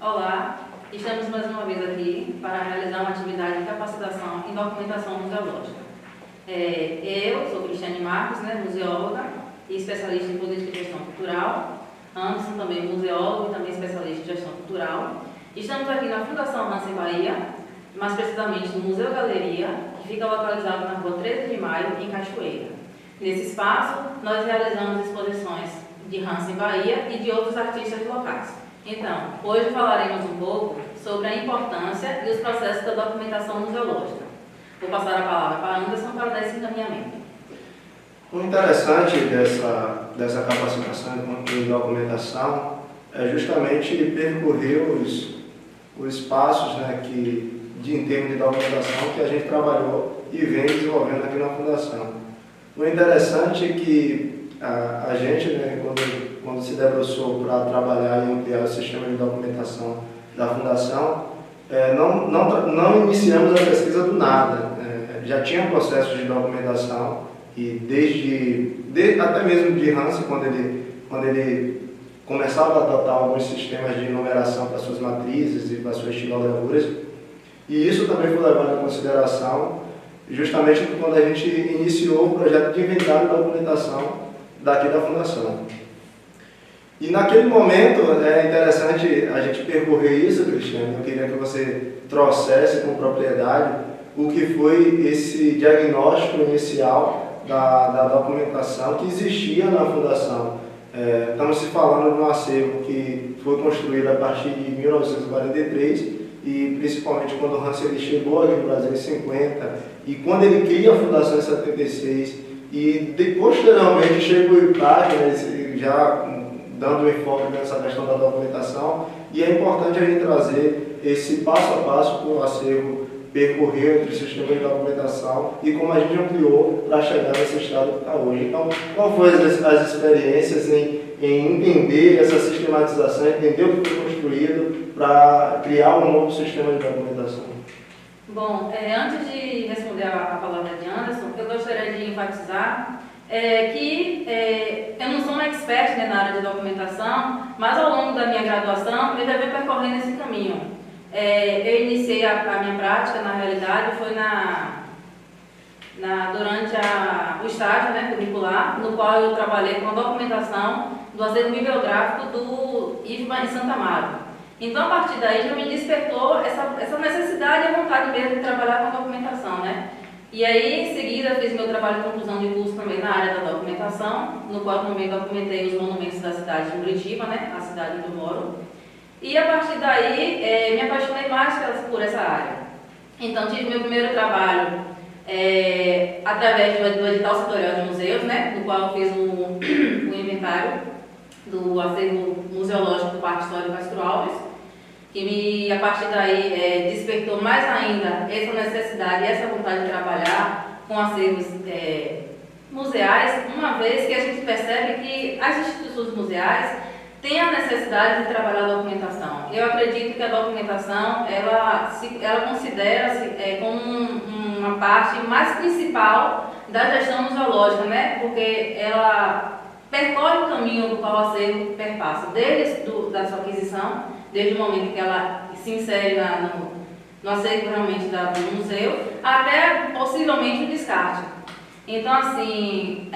Olá, estamos mais uma vez aqui para realizar uma atividade de capacitação em documentação museológica. Eu sou Cristiane Marques, museóloga e especialista em política e gestão cultural. Anderson também museólogo e também especialista em gestão cultural. Estamos aqui na Fundação Hansen Bahia, mais precisamente no Museu Galeria, que fica localizado na rua 13 de Maio, em Cachoeira. Nesse espaço, nós realizamos exposições de Hansen Bahia e de outros artistas locais. Então, hoje falaremos um pouco sobre a importância e os processos da documentação museológica. Vou passar a palavra para Anderson para dar esse encaminhamento. O interessante dessa capacitação em documentação é justamente percorrer os passos em termos de documentação que a gente trabalhou e vem desenvolvendo aqui na Fundação. O interessante é que a gente, quando se debruçou para trabalhar e ampliar o sistema de documentação da Fundação, não iniciamos a pesquisa do nada. Já tinha processos de documentação e até mesmo de Hansen, quando ele começava a adotar alguns sistemas de numeração para suas matrizes e para suas estilogravuras, e isso também foi levado em consideração justamente quando a gente iniciou o projeto de inventário da documentação daqui da Fundação. E naquele momento é interessante a gente percorrer isso, Cristiano. Eu queria que você trouxesse com propriedade o que foi esse diagnóstico inicial da documentação que existia na Fundação. Estamos se falando de um acervo que foi construído a partir de 1943 e principalmente quando o Hansen chegou aqui no Brasil em 50 e quando ele cria a Fundação em 76 e posteriormente chegou o IPAC, já dando enfoque nessa questão da documentação, e é importante a gente trazer esse passo a passo para o acervo percorrer entre o sistema de documentação e como a gente ampliou para chegar nesse estado que está hoje. Então, qual foram as experiências em entender essa sistematização, entender o que foi construído para criar um novo sistema de documentação? Bom, antes de responder a palavra de Anderson, eu gostaria de enfatizar que eu não sou uma expert na área de documentação, mas ao longo da minha graduação eu já venho percorrendo esse caminho. Eu iniciei a minha prática, na realidade, foi durante o estágio curricular, no qual eu trabalhei com a documentação do acervo bibliográfico do IFBA em Santa Amaro. Então, a partir daí, já me despertou essa necessidade e a vontade mesmo de trabalhar com a documentação, E aí, em seguida, fiz meu trabalho de conclusão de curso também na área da documentação, no qual também documentei os monumentos da cidade de Curitiba, a cidade onde eu moro. E a partir daí, me apaixonei mais por essa área. Então, tive meu primeiro trabalho através do edital setorial de museus, no qual eu fiz o inventário do acervo museológico do Parque Histórico Castro Alves, que a partir daí despertou mais ainda essa necessidade e essa vontade de trabalhar com acervos museais, uma vez que a gente percebe que as instituições museais têm a necessidade de trabalhar a documentação. Eu acredito que a documentação, ela considera-se como uma parte mais principal da gestão museológica, porque ela percorre o caminho do qual o acervo perpassa, desde da sua aquisição, desde o momento que ela se insere no acervo realmente do museu, até possivelmente o descarte. Então, assim,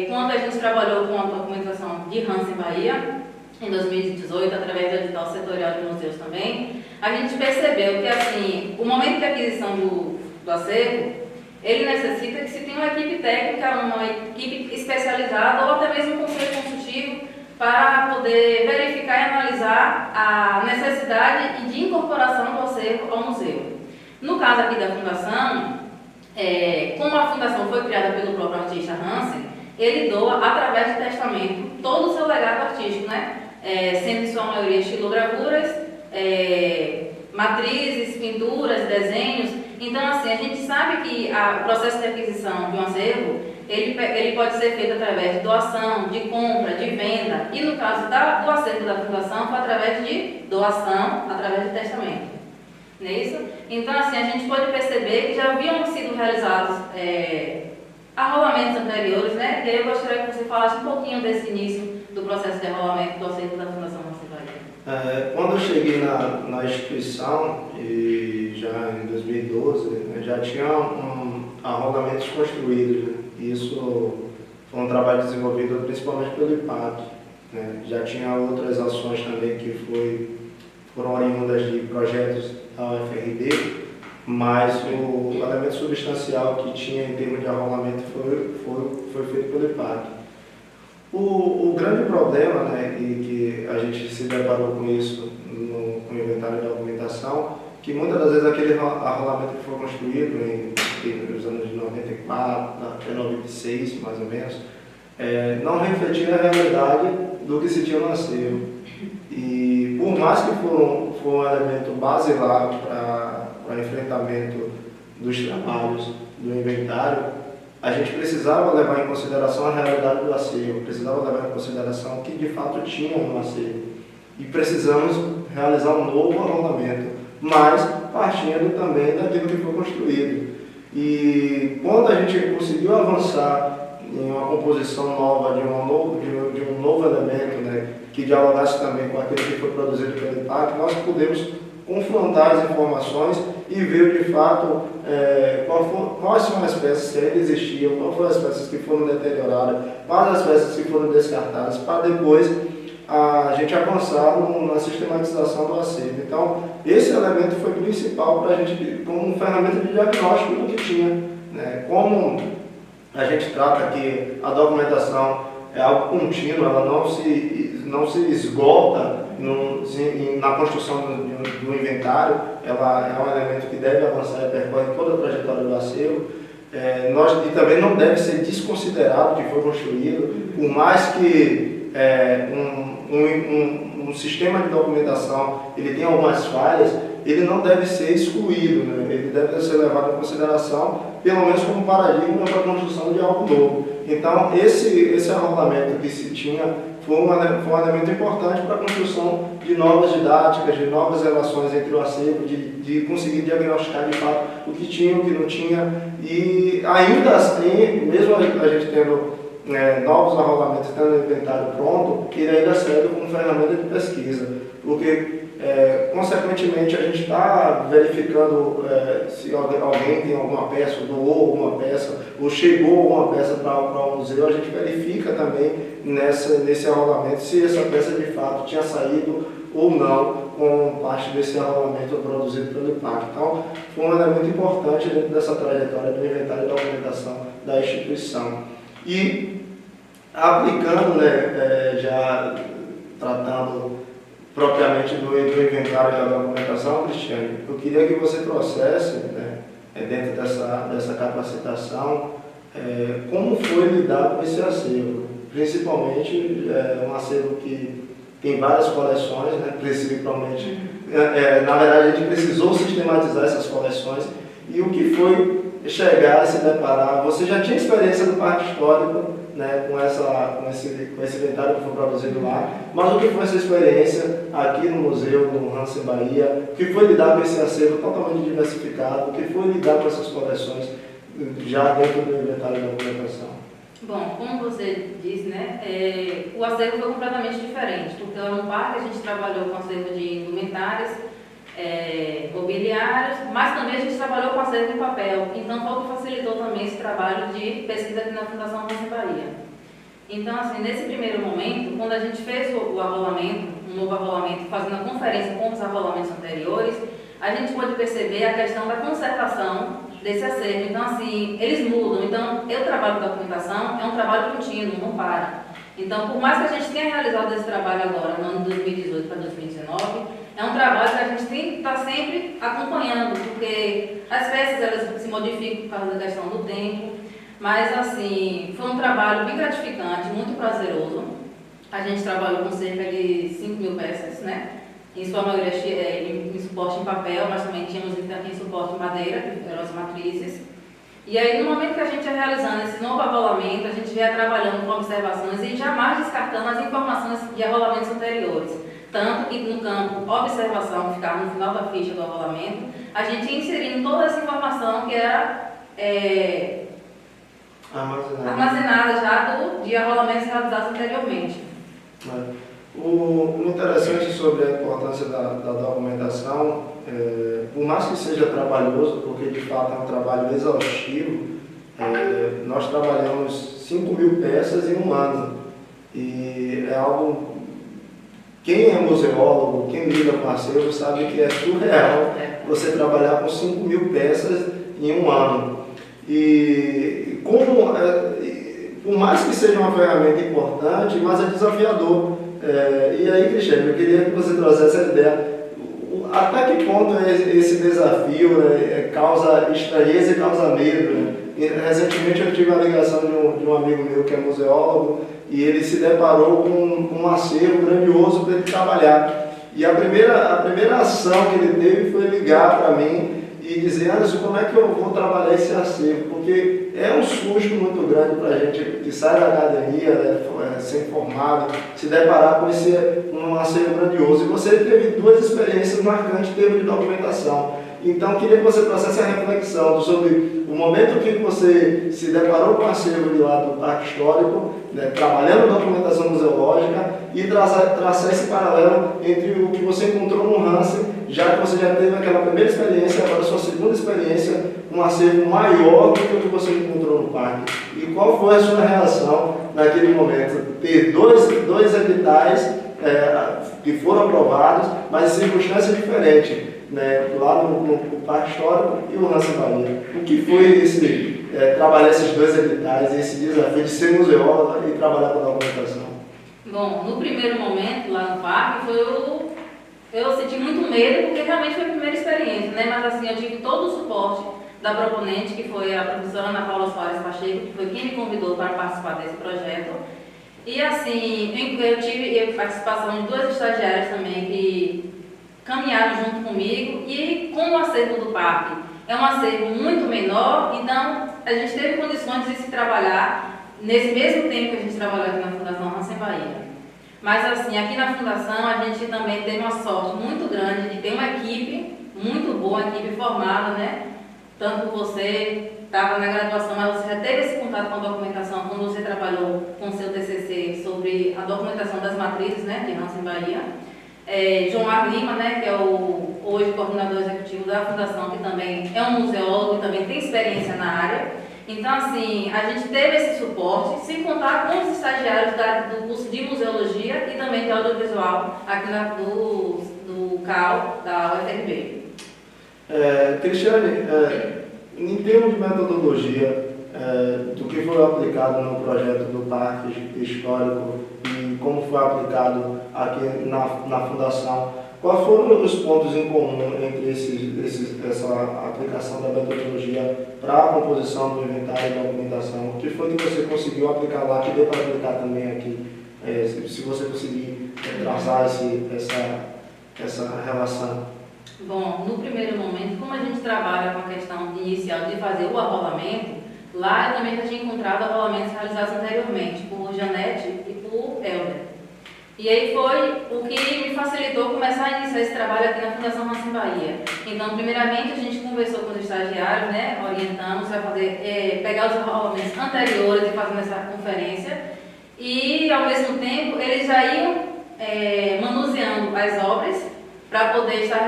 quando a gente trabalhou com a documentação de Hansen Bahia, em 2018, através do edital setorial de museus também, a gente percebeu que, assim, o momento de aquisição do acervo, ele necessita que se tenha uma equipe técnica, uma equipe especializada ou até mesmo um conselho consultivo para poder verificar e analisar a necessidade de incorporação do acervo ao museu. No caso aqui da Fundação, como a Fundação foi criada pelo próprio artista Hansen, ele doa, através de testamento, todo o seu legado artístico, sendo em sua maioria estilogravuras, matrizes, pinturas, desenhos. Então, assim, a gente sabe que o processo de aquisição de um acervo, ele pode ser feito através de doação, de compra, de venda, e no caso do acervo da Fundação, foi através de doação, através de testamento. Não é isso? Então, assim, a gente pode perceber que já haviam sido realizados arrolamentos anteriores, E aí eu gostaria que você falasse um pouquinho desse início do processo de arrolamento do acervo da Fundação Hansen Bahia. Quando eu cheguei na instituição, e já em 2012, né, já tinha arrolamentos construídos, né? Isso foi um trabalho desenvolvido principalmente pelo IPAC, né? Já tinha outras ações também que foram oriundas de projetos da UFRB, mas o elemento substancial que tinha em termos de arrolamento foi feito pelo IPAC. O grande problema, né, e que a gente se deparou com isso no inventário de documentação, que muitas das vezes aquele arrolamento que foi construído nos anos de 94 até 96, mais ou menos, não refletia a realidade do que se tinha no acervo. E por mais que for um elemento basilar para enfrentamento dos trabalhos do inventário, a gente precisava levar em consideração a realidade do acervo, precisava levar em consideração o que de fato tinha no acervo. E precisamos realizar um novo arrolamento, mas partindo também daquilo que foi construído. E quando a gente conseguiu avançar em uma composição nova, de um novo elemento, né, que dialogasse também com aquilo que foi produzido pelo IPAC, nós pudemos confrontar as informações e ver de fato quais são as peças que ainda existiam, quais foram as peças que foram deterioradas, quais as peças que foram descartadas, para depois a gente avançar na sistematização do acervo. Então, esse elemento foi principal para a gente, como ferramenta de diagnóstico do que tinha, né? Como a gente trata que a documentação é algo contínuo, ela não se esgota na construção do inventário, ela é um elemento que deve avançar e percorre toda a trajetória do acervo. E também não deve ser desconsiderado o que foi construído, por mais que um sistema de documentação ele tenha algumas falhas, ele não deve ser excluído, né? Ele deve ser levado em consideração, pelo menos como paradigma para a construção de algo novo. Então, esse arrolamento que se tinha foi um elemento importante para a construção de novas didáticas, de novas relações entre o acervo, de conseguir diagnosticar de fato o que tinha, o que não tinha. E ainda assim, mesmo a gente tendo novos arrolamentos, tendo o inventário pronto, ele ainda serve como ferramenta de pesquisa, porque consequentemente a gente está verificando se alguém tem alguma peça, doou alguma peça, ou chegou alguma peça para o museu, a gente verifica também nesse arrolamento se essa peça de fato tinha saído ou não com parte desse arrolamento produzido pelo IPAC. Então, foi um elemento importante dentro dessa trajetória do inventário da documentação da instituição. E aplicando, já tratando propriamente do inventário da documentação, Cristiane, eu queria que você trouxesse, dentro dessa capacitação, como foi lidar com esse acervo, principalmente um acervo que tem várias coleções, principalmente, na verdade a gente precisou sistematizar essas coleções, e o que foi chegar a se deparar, você já tinha experiência do Parque Histórico, com esse inventário que foi produzido lá, mas o que foi essa experiência aqui no museu, no Hansen Bahia, o que foi lidar com esse acervo totalmente diversificado, o que foi lidar com essas coleções já dentro do inventário da documentação? Bom, como você disse, o acervo foi completamente diferente, porque lá no parque a gente trabalhou com acervo de indumentárias, mobiliários, mas também a gente trabalhou com acervo em papel, então foi o que facilitou também esse trabalho de pesquisa aqui na Fundação Hansen Bahia. Então, assim, nesse primeiro momento, quando a gente fez o arrolamento, um novo arrolamento, fazendo a conferência com os arrolamentos anteriores, a gente pôde perceber a questão da conservação desse acervo. Então, assim, eles mudam. Então, o trabalho de documentação é um trabalho contínuo, não para. Então, por mais que a gente tenha realizado esse trabalho agora, no ano de 2018 para 2019, é um trabalho que a gente tem que estar sempre acompanhando, porque as peças elas se modificam por causa da questão do tempo, mas assim, foi um trabalho bem gratificante, muito prazeroso. A gente trabalhou com cerca de 5.000 peças, em sua maioria em suporte em papel, mas também tínhamos em suporte em madeira, que eram as matrizes. E aí, no momento que a gente ia realizando esse novo arrolamento, a gente ia trabalhando com observações e jamais descartando as informações de arrolamentos anteriores. Tanto que no campo observação, que ficava no final da ficha do arrolamento, a gente ia inserindo toda essa informação que era armazenada já de arrolamentos realizados anteriormente. O interessante sobre a importância da documentação, por mais que seja trabalhoso, porque de fato é um trabalho exaustivo, nós trabalhamos 5.000 peças em um ano. E é algo, quem é museólogo, quem lida com acervo, sabe que é surreal você trabalhar com 5.000 peças em um ano. E como, por mais que seja uma ferramenta importante, mas é desafiador. E aí, Cristiano, eu queria que você trouxesse a ideia. Até que ponto esse desafio causa estranheza e causa medo? Né? Recentemente eu tive a ligação de um amigo meu que é museólogo e ele se deparou com um acervo grandioso para ele trabalhar. E a primeira ação que ele teve foi ligar para mim e dizer: Anderson, como é que eu vou trabalhar esse acervo? Porque é um susto muito grande para a gente que sai da academia, ser formado, se deparar com um acervo grandioso. E você teve duas experiências marcantes em termos de documentação. Então, queria que você trouxesse a reflexão sobre o momento que você se deparou com o acervo de lá do Parque Histórico, trabalhando documentação museológica, e traçar esse paralelo entre o que você encontrou no Hansen, já que você já teve aquela primeira experiência, agora a sua segunda experiência, um acervo maior do que o que você encontrou no parque. E qual foi a sua reação naquele momento? Ter dois editais que foram aprovados, mas em circunstâncias diferentes, lá no Parque Histórico e o Hansen Bahia. O que foi trabalhar esses dois editais, esse desafio de ser museólogo e trabalhar com documentação? Bom, no primeiro momento, lá no parque, eu senti muito medo, porque realmente foi a primeira experiência, né? Mas assim, eu tive todo o suporte da proponente, que foi a professora Ana Paula Soares Pacheco, que foi quem me convidou para participar desse projeto. E assim, eu tive a participação de duas estagiárias também que caminharam junto comigo, e com o acervo do parque é um acervo muito menor, então a gente teve condições de se trabalhar nesse mesmo tempo que a gente trabalhou aqui na Fundação Hansen Bahia. Mas assim, aqui na Fundação a gente também teve uma sorte muito grande de ter uma equipe muito boa, equipe formada, né? Tanto você estava na graduação, mas você já teve esse contato com a documentação quando você trabalhou com o seu TCC sobre a documentação das matrizes, né, de Hansen Bahia. João Mar Lima, né, que é hoje coordenador executivo da Fundação, que também é um museólogo e também tem experiência na área. Então, assim, a gente teve esse suporte, sem contar com os estagiários do curso de Museologia e também de Audiovisual, aqui do CAL, da UFRB. Cristiane, em termos de metodologia, do que foi aplicado no projeto do Parque Histórico e como foi aplicado aqui na Fundação, quais foram os pontos em comum entre essa aplicação da metodologia para a composição do inventário e documentação? O que foi que você conseguiu aplicar lá, que deu para aplicar também aqui? Se você conseguir traçar essa relação. Bom, no primeiro momento, como a gente trabalha com a questão inicial de fazer o arrolamento, lá eu também já tinha encontrado arrolamentos realizados anteriormente por Janete e por Helder. E aí foi o que me facilitou começar a iniciar esse trabalho aqui na Fundação Hansen Bahia. Então, primeiramente, a gente conversou com os estagiários, né, orientamos para pegar os arrolamentos anteriores e fazer essa conferência. E, ao mesmo tempo, eles já iam manuseando as obras para poder estar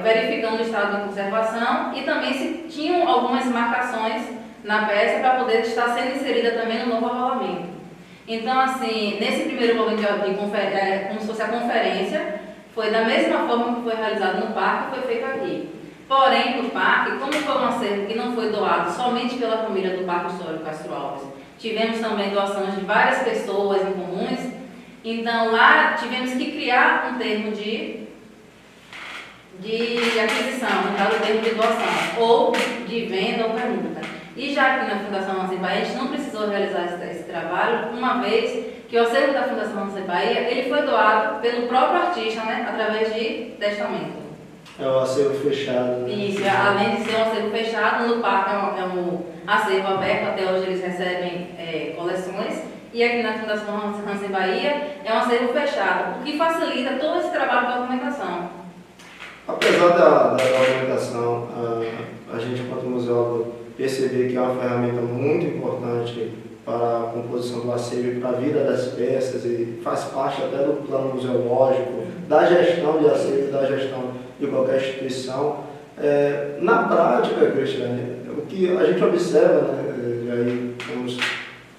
verificando o estado de conservação e também se tinham algumas marcações na peça para poder estar sendo inserida também no novo arrolamento. Então, assim, nesse primeiro momento como se fosse a conferência, foi da mesma forma que foi realizado no parque, foi feito aqui. Porém, no parque, como foi um acervo que não foi doado somente pela família do Parque Histórico Castro Alves, tivemos também doações de várias pessoas em comuns, então lá tivemos que criar um termo de aquisição, no caso o termo de doação, ou de venda ou permuta. E já aqui na Fundação Hansen Bahia, a gente não precisou realizar esse trabalho, uma vez que o acervo da Fundação Hansen Bahia, ele foi doado pelo próprio artista, né, através de testamento. É o acervo fechado. Né? Isso, além de ser um acervo fechado, no parque é um acervo aberto, até hoje eles recebem coleções, e aqui na Fundação Hansen Bahia é um acervo fechado, o que facilita todo esse trabalho de documentação. Apesar da documentação, a gente, enquanto museólogo, perceber que é uma ferramenta muito importante para a composição do acervo e para a vida das peças, e faz parte até do plano museológico, da gestão de acervo, da gestão de qualquer instituição. Na prática, Cristiane, o que a gente observa, né, aí temos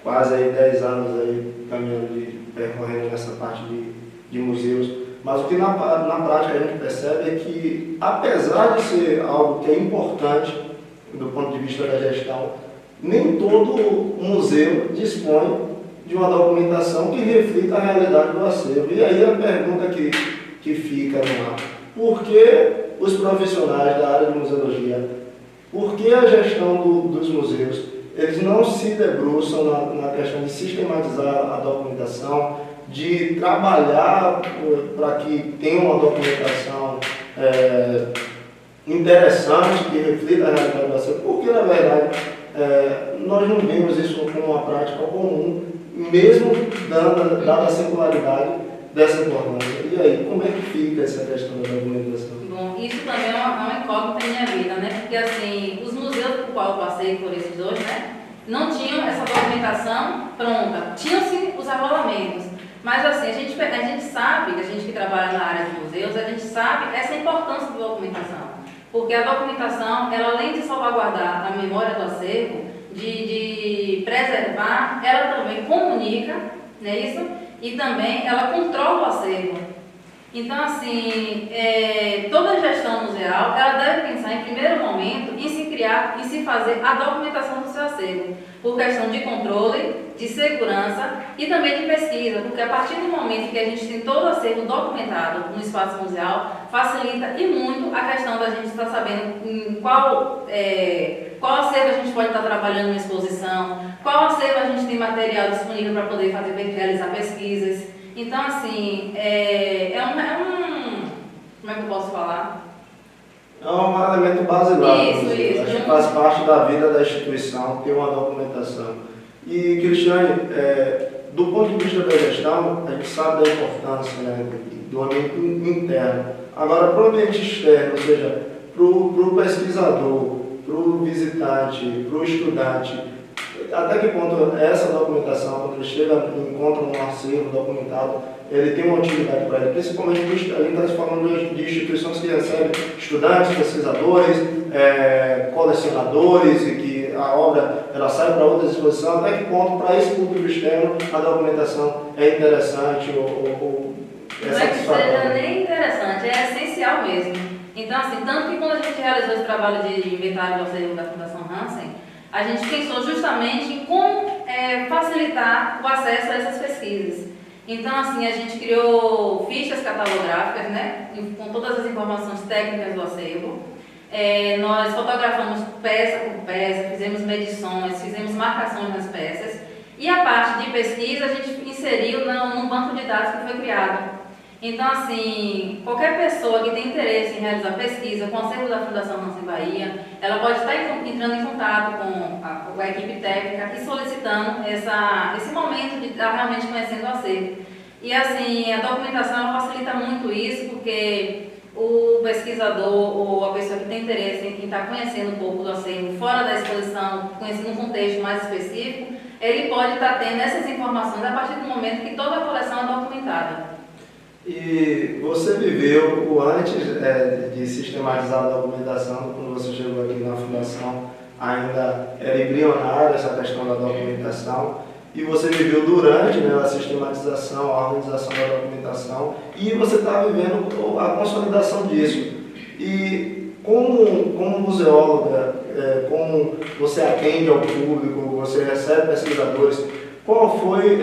quase aí 10 anos aí caminhando, percorrendo nessa parte de museus, mas o que na prática a gente percebe é que, apesar de ser algo que é importante do ponto de vista da gestão, nem todo museu dispõe de uma documentação que reflita a realidade do acervo. E aí a pergunta que fica no ar: por que os profissionais da área de museologia, por que a gestão dos museus, eles não se debruçam na questão de sistematizar a documentação, de trabalhar para que tenha uma documentação interessante, que reflita a realidade do acervo? Porque, na verdade, nós não vemos isso como uma prática comum, mesmo dada a singularidade dessa importância. E aí, como é que fica essa questão da documentação? Bom, isso também é uma incógnita na minha vida, né? Porque, assim, os museus por qual eu passei por esses dois, né, não tinham essa documentação pronta. Tinham, sim, os arrolamentos. Mas, assim, a gente sabe, a gente que trabalha na área de museus, a gente sabe essa importância da documentação. Porque a documentação, ela, além de salvaguardar a memória do acervo, de preservar, ela também comunica, não é isso? E também ela controla o acervo. Então, assim, toda gestão museal, ela deve pensar em primeiro momento em se criar, em se fazer a documentação do seu acervo, por questão de controle, de segurança e também de pesquisa, porque a partir do momento que a gente tem todo o acervo documentado no espaço museal, facilita e muito a questão da gente estar sabendo em qual acervo a gente pode estar trabalhando numa exposição, qual acervo a gente tem material disponível para poder realizar pesquisas. Então, assim, como é que eu posso falar? É um elemento basilar. Isso. Acho que faz parte da vida da instituição ter uma documentação. E, Cristiane, do ponto de vista da gestão, a gente sabe da importância, né, do ambiente interno. Agora, para o ambiente externo, ou seja, para o pesquisador, para o visitante, para o estudante, até que ponto essa documentação, quando ele chega e encontra um acervo documentado, ele tem uma utilidade para ele? Principalmente a gente está falando de instituições que recebem estudantes, pesquisadores, colecionadores, e que a obra ela sai para outras exposições. Até que ponto, para esse público externo, a documentação é interessante ou não é que seja nem interessante, é essencial mesmo. Então, assim, tanto que quando a gente realizou esse trabalho de inventário do acervo da Fundação Hansen, a gente pensou justamente em como facilitar o acesso a essas pesquisas. Então, assim, a gente criou fichas catalográficas, né, com todas as informações técnicas do acervo. Nós fotografamos peça por peça, fizemos medições, fizemos marcações nas peças. E a parte de pesquisa a gente inseriu num banco de dados que foi criado. Então, assim, qualquer pessoa que tem interesse em realizar pesquisa com o acervo da Fundação Hansen Bahia, ela pode estar entrando em contato com a equipe técnica e solicitando esse momento de estar realmente conhecendo o acervo. E, assim, a documentação ela facilita muito isso, porque o pesquisador ou a pessoa que tem interesse em estar conhecendo um pouco do acervo fora da exposição, conhecendo um contexto mais específico, ele pode estar tendo essas informações a partir do momento que toda a coleção é documentada. E você viveu o antes de sistematizar a documentação, quando você chegou aqui na Fundação, ainda era embrionária essa questão da documentação, e você viveu durante, né, a sistematização, a organização da documentação, e você está vivendo a consolidação disso. E como museóloga, como você atende ao público, você recebe pesquisadores, qual foi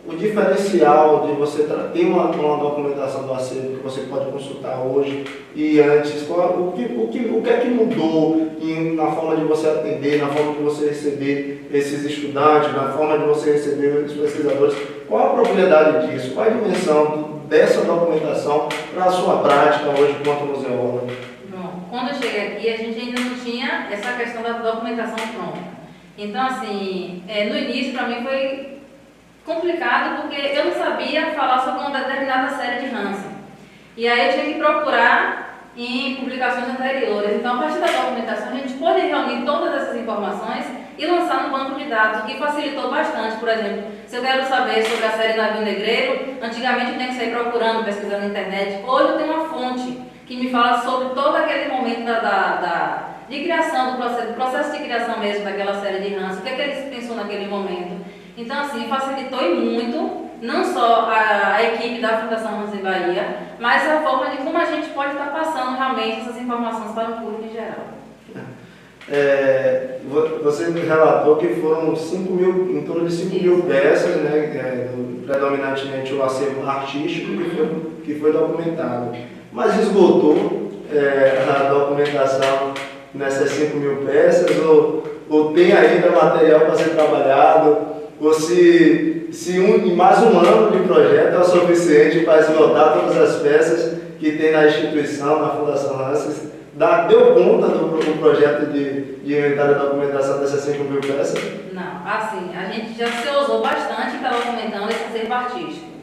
o diferencial de você ter uma documentação do acervo que você pode consultar hoje e antes? O que é que mudou na forma de você atender, na forma de você receber esses estudantes, na forma de você receber os pesquisadores? Qual a propriedade disso? Qual a dimensão dessa documentação para a sua prática hoje enquanto museóloga? Bom, quando eu cheguei aqui, a gente ainda não tinha essa questão da documentação pronta. Então, assim, no início para mim foi complicado, porque eu não sabia falar sobre uma determinada série de Hansen. E aí eu tinha que procurar em publicações anteriores. Então, a partir da documentação, a gente pôde reunir todas essas informações e lançar no banco de dados, o que facilitou bastante. Por exemplo, se eu quero saber sobre a série Navio Negreiro, antigamente eu tinha que sair procurando, pesquisando na internet. Hoje eu tenho uma fonte que me fala sobre todo aquele momento de criação, do processo de criação mesmo daquela série de Hans, o que é que eles pensou naquele momento. Então, assim, facilitou e muito, não só a equipe da Fundação Hans em Bahia, mas a forma de como a gente pode estar passando realmente essas informações para o público em geral. Você me relatou que foram 5 mil, em torno de 5 mil peças, né, predominantemente o acervo artístico que foi documentado. Mas esgotou a documentação nessas 5 mil peças, ou tem ainda material para ser trabalhado, ou se mais um ano de projeto é o suficiente para esgotar todas as peças que tem na instituição, na Fundação Hans. Deu conta do projeto de inventário e documentação dessas 5 mil peças? Não, assim, a gente já se ousou bastante para documentando esse acervo artístico.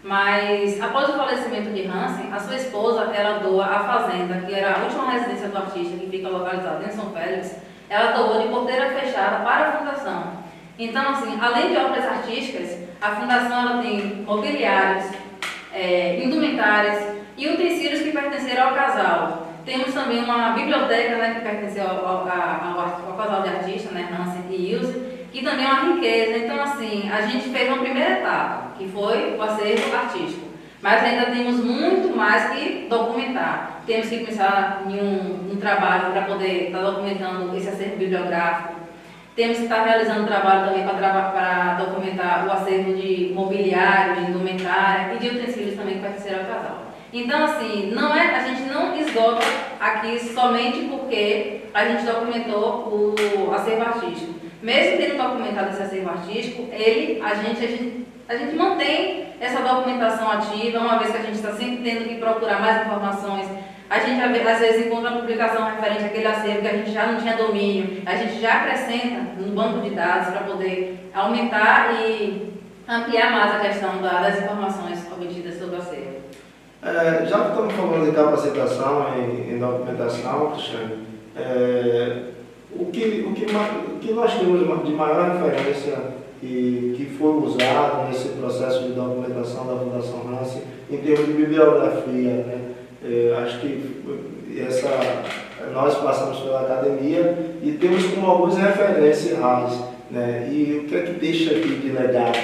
Mas, após o falecimento de Hansen, a sua esposa, ela doa a fazenda, que era a última residência do artista, que fica localizada em São Félix, ela doou de porteira fechada para a fundação. Então, assim, além de obras artísticas, a fundação ela tem mobiliários, indumentárias e utensílios que pertenceram ao casal. Temos também uma biblioteca, né, que pertenceu ao casal de artistas, né, Hansen e Ilse, que também é uma riqueza. Então, assim, a gente fez uma primeira etapa, que foi o acervo artístico. Mas ainda temos muito mais que documentar. Temos que começar em um trabalho para poder estar documentando esse acervo bibliográfico. Temos que estar realizando trabalho também para documentar o acervo de mobiliário, de indumentária e de utensílios também que pertenceram ao casal. Então, assim, a gente não esgota aqui somente porque a gente documentou o acervo artístico. Mesmo tendo documentado esse acervo artístico, a gente mantém essa documentação ativa, uma vez que a gente está sempre tendo que procurar mais informações. A gente às vezes encontra uma publicação referente àquele acervo que a gente já não tinha domínio, a gente já acrescenta no banco de dados para poder aumentar e ampliar mais a questão das informações obtidas sobre o acervo. Já que estamos falando de capacitação em documentação, Cristiane, o que nós temos de maior referência e que foi usado nesse processo de documentação da Fundação Hansen em termos de bibliografia, né? Acho que nós passamos pela academia e temos como algumas referências, né? E o que é que deixa aqui de legado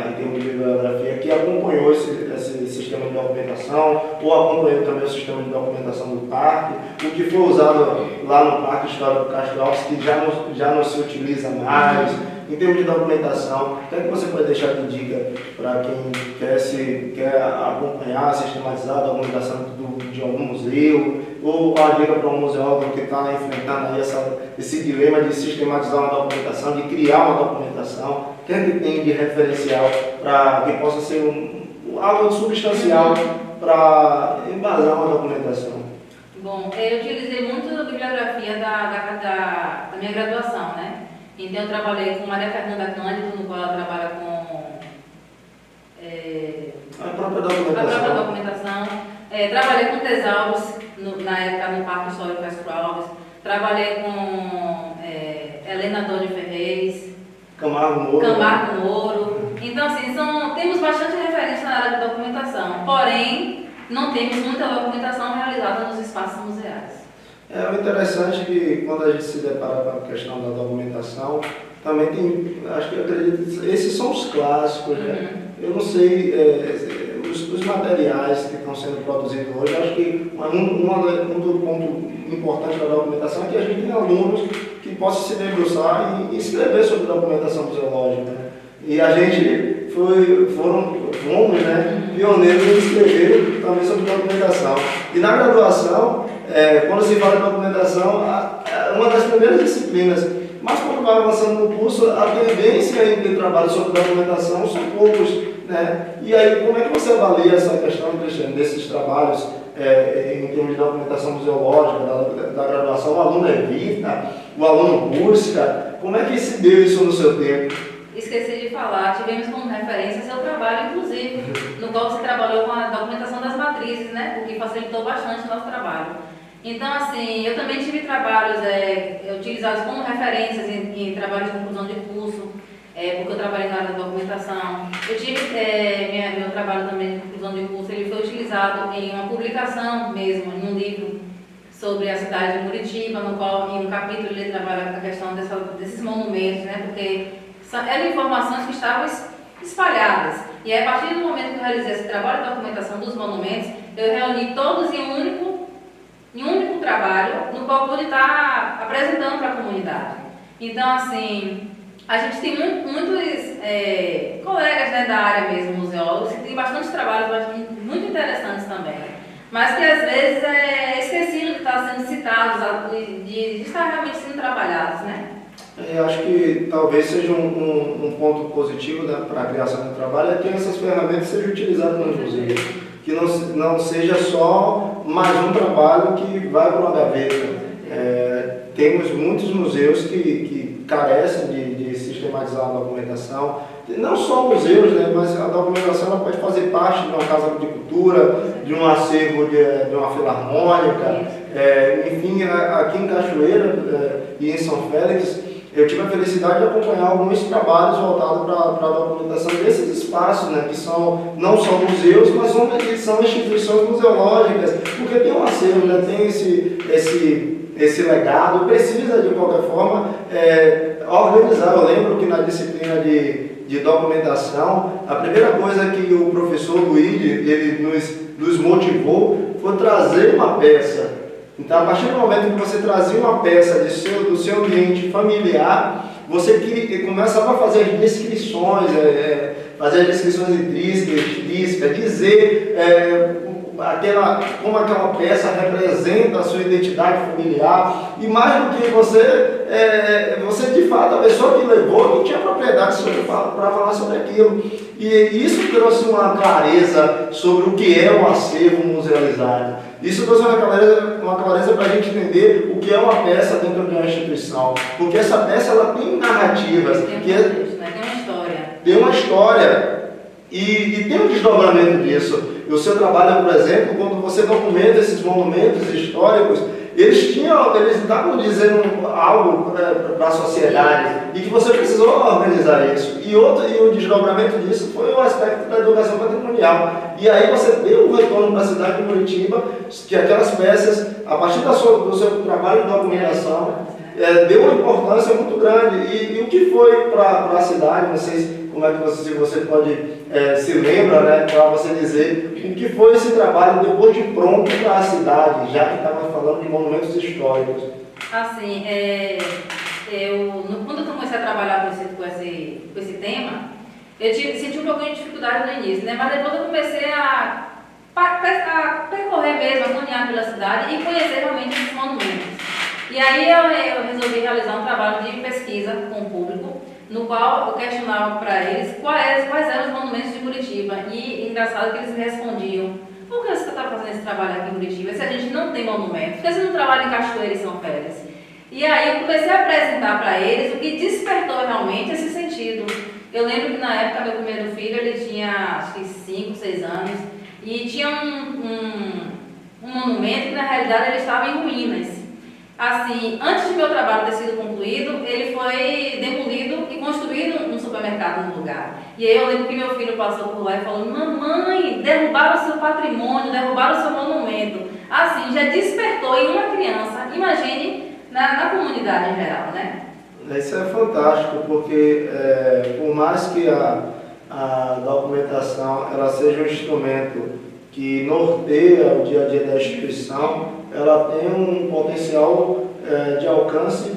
em termos de bibliografia, que acompanhou esse sistema de documentação, ou acompanhou também o sistema de documentação do parque, o que foi usado lá no Parque Histórico Castro Alves, que já não se utiliza mais, em termos de documentação. O que é que você pode deixar de dica para quem quer acompanhar, sistematizar a documentação de algum museu, ou a dica para um museógrafo que está enfrentando aí esse dilema de sistematizar uma documentação, de criar uma documentação? O que é que tem de referencial para que possa ser algo substancial para embasar uma documentação? Bom, eu utilizei muito a bibliografia da minha graduação, né? Então eu trabalhei com Maria Fernanda Cândido, no qual ela trabalha com a própria documentação. Trabalhei com Tesalves, na época no Parque Histórico Castro Alves. Trabalhei com Helena Doni Ferreira, Camargo Moro. Então, assim, temos bastante referência na área de documentação, porém, não temos muita documentação realizada nos espaços museais. O interessante é que quando a gente se depara com a questão da documentação, também tem, eu acredito, esses são os clássicos, né? Eu não sei, os materiais que estão sendo produzidos hoje, acho que um do ponto importante da documentação é que a gente tem alunos que possam se debruçar e escrever sobre documentação museológica, né? E a gente fomos, né, pioneiros em escrever também sobre documentação. E na graduação, quando se fala de documentação, uma das primeiras disciplinas, mas quando vai avançando no curso, a tendência em ter trabalho sobre documentação são poucos, né? E aí, como é que você avalia essa questão, Cristiane, desses trabalhos em termos de documentação museológica, da graduação? O aluno evita, o aluno busca, como é que se deu isso no seu tempo? Esqueci de falar, tivemos como referência seu trabalho, inclusive, no qual você trabalhou com a documentação das matrizes, né? O que facilitou bastante o nosso trabalho. Então, assim, eu também tive trabalhos utilizados como referências em trabalhos de conclusão de curso, porque eu trabalhei na área da documentação. Eu tive meu trabalho também de conclusão de curso, ele foi utilizado em uma publicação mesmo, em um livro sobre a cidade de Muritiba, no qual em um capítulo ele trabalha com a questão desses monumentos, né, porque eram informações que estavam espalhadas. E aí, a partir do momento que eu realizei esse trabalho de documentação dos monumentos, eu reuni todos em um único trabalho, no qual eu pude estar apresentando para a comunidade. Então, assim, a gente tem muitos colegas, né, da área mesmo, museólogos, que tem bastante trabalhos muito interessantes também, mas que às vezes é esquecido de estar sendo citados, de estar realmente sendo trabalhados, né? Eu acho que talvez seja um ponto positivo, né, para a criação do trabalho é que essas ferramentas sejam utilizadas nos museus, que não seja só mais um trabalho que vai para uma gaveta. Temos muitos museus que carecem de sistematizar a documentação, não só museus, né, mas a documentação ela pode fazer parte de uma casa de cultura, de um acervo de uma filarmônica, enfim, aqui em Cachoeira e em São Félix, eu tive a felicidade de acompanhar alguns trabalhos voltados para a documentação desses espaços, né, que são não só museus, mas são instituições museológicas, porque tem um acervo, né, tem esse legado, precisa de qualquer forma organizar. Eu lembro que na disciplina de documentação, a primeira coisa que o professor Luiz ele nos motivou foi trazer uma peça. Então, a partir do momento que você trazia uma peça do seu ambiente familiar, você começava a fazer as descrições, intrínsecas, dizer como aquela peça representa a sua identidade familiar, e mais do que você de fato, a pessoa que levou, que tinha propriedade para falar sobre aquilo. E isso trouxe uma clareza sobre o que é um acervo musealizado. Isso trouxe uma clareza para a gente entender o que é uma peça dentro de uma instituição. Porque essa peça ela tem narrativas. Tem uma história. E tem um desdobramento disso. E o seu trabalho, por exemplo, quando você documenta esses monumentos históricos, eles estavam dizendo algo para a sociedade e que você precisou organizar isso. E o desdobramento disso foi o aspecto da educação patrimonial. E aí você deu um retorno para a cidade de Muritiba, que aquelas peças, a partir do seu trabalho de documentação, deu uma importância muito grande. E o que foi para a cidade, não sei se você pode se lembra, né, para você dizer o que foi esse trabalho depois de pronto para a cidade, já que estava falando de monumentos históricos. Assim, quando eu comecei a trabalhar com esse tema, eu senti um pouquinho de dificuldade no início, né, mas depois eu comecei a percorrer mesmo, a caminhar pela cidade e conhecer realmente esses monumentos. E aí eu resolvi realizar um trabalho de pesquisa com o público, no qual eu questionava para eles quais eram os monumentos de Muritiba. E engraçado que eles me respondiam: por que você está fazendo esse trabalho aqui em Muritiba se a gente não tem monumento? Por que você não trabalha em Cachoeira e São Félix? E aí eu comecei a apresentar para eles o que despertou realmente esse sentido. Eu lembro que na época meu primeiro filho ele tinha acho que 5, 6 anos e tinha um monumento que na realidade ele estava em ruínas. Assim, antes de meu trabalho ter sido concluído, ele foi demolido e construído um supermercado no lugar. E aí eu lembro que meu filho passou por lá e falou: mamãe, derrubaram o seu patrimônio, derrubaram o seu monumento. Assim, já despertou em uma criança, imagine na comunidade em geral, né? Isso é fantástico, porque por mais que a documentação ela seja um instrumento que norteia o dia a dia da instituição, ela tem um potencial de alcance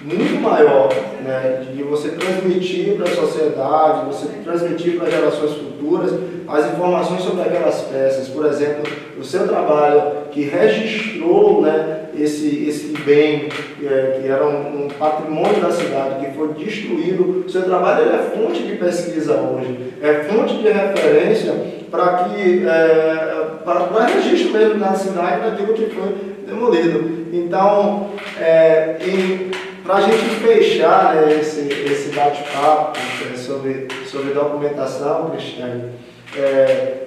muito maior, né, de você transmitir para a sociedade, você transmitir para gerações futuras as informações sobre aquelas peças. Por exemplo, o seu trabalho que registrou, né, esse bem que era um patrimônio da cidade que foi destruído, o seu trabalho ele é fonte de pesquisa hoje, é fonte de referência para registro mesmo na cidade daquilo que foi demolido. Então, para a gente fechar, né, esse bate-papo sobre documentação, Cristiane,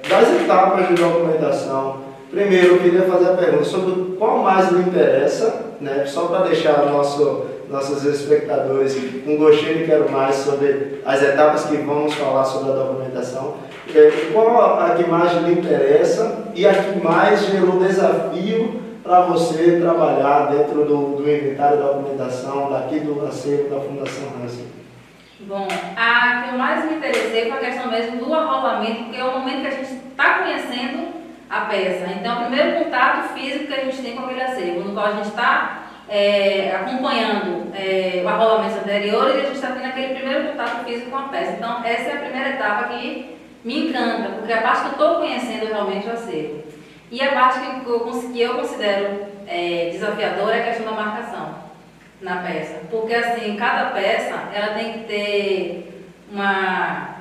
das etapas de documentação, Primeiro, eu queria fazer a pergunta sobre qual mais lhe interessa, né? Só para deixar nossos espectadores com gostinho de quero mais sobre as etapas que vamos falar sobre a documentação. Qual a que mais lhe interessa e a que mais gerou desafio para você trabalhar dentro do inventário da documentação daqui do acervo da Fundação Hansen? Bom, a que eu mais me interessei foi a questão mesmo do arrolamento, porque é o momento que a gente está conhecendo a peça. Então, o primeiro contato físico que a gente tem com aquele acervo, no qual a gente está acompanhando o arrolamento anterior e a gente está tendo aquele primeiro contato físico com a peça. Então, essa é a primeira etapa que me encanta, porque a parte que eu estou conhecendo realmente o acervo. E a parte que eu considero desafiadora é a questão da marcação na peça. Porque, assim, cada peça, ela tem que ter uma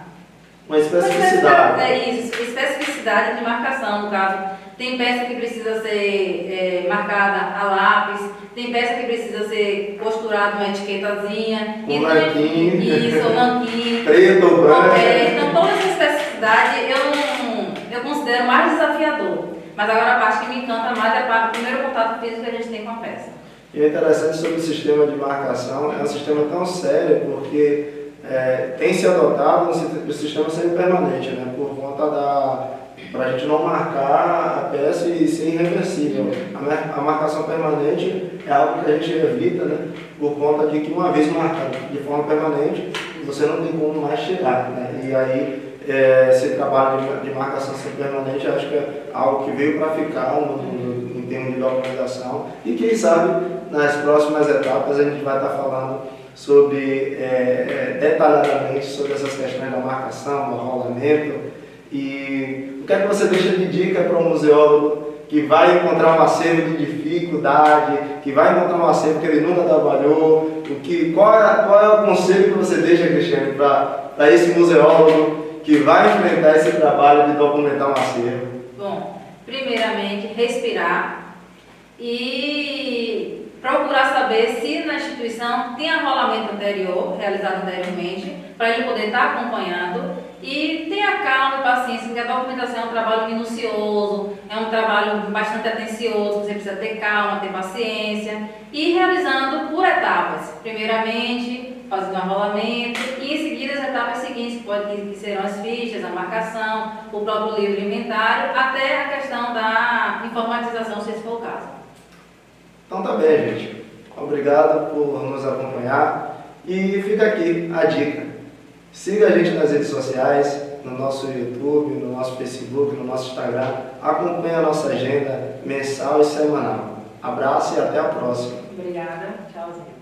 especificidade. Especificidade de marcação, no caso. Tem peça que precisa ser marcada a lápis, tem peça que precisa ser costurada uma etiquetazinha. Um nanquim. Isso, um nanquim. Preto ou branco. Então, toda essa especificidade eu considero mais desafiador. Mas agora a parte que me encanta mais é o primeiro contato físico que a gente tem com a peça. E o interessante sobre o sistema de marcação é um sistema tão sério porque tem se adotado o sistema semi-permanente, né? Por conta para a gente não marcar a peça e ser irreversível. A marcação permanente é algo que a gente evita, né? Por conta de que uma vez marcado de forma permanente, você não tem como mais tirar, né? E aí esse trabalho de marcação semi-permanente acho que é algo que veio para ficar em termos de documentação e quem sabe nas próximas etapas a gente vai estar falando sobre detalhadamente sobre essas questões da marcação, do arrolamento. E o que é que você deixa de dica para um museólogo que vai encontrar um acervo de dificuldade, que vai encontrar um acervo que ele nunca trabalhou? Qual é o conselho que você deixa, Cristiane, para esse museólogo que vai enfrentar esse trabalho de documentar um acervo? Bom, primeiramente, respirar e procurar saber se na instituição tem arrolamento anterior, realizado anteriormente, para ele poder estar acompanhando. E tenha calma e paciência, porque a documentação é um trabalho minucioso, é um trabalho bastante atencioso, você precisa ter calma, ter paciência e realizando por etapas. Primeiramente, fazendo o arrolamento e em seguida as etapas seguintes, que serão as fichas, a marcação, o próprio livro inventário, até a questão da informatização, se esse for o caso. Então tá bem, gente. Obrigado por nos acompanhar e fica aqui a dica. Siga a gente nas redes sociais, no nosso YouTube, no nosso Facebook, no nosso Instagram. Acompanhe a nossa agenda mensal e semanal. Abraço e até a próxima. Obrigada. Tchauzinho.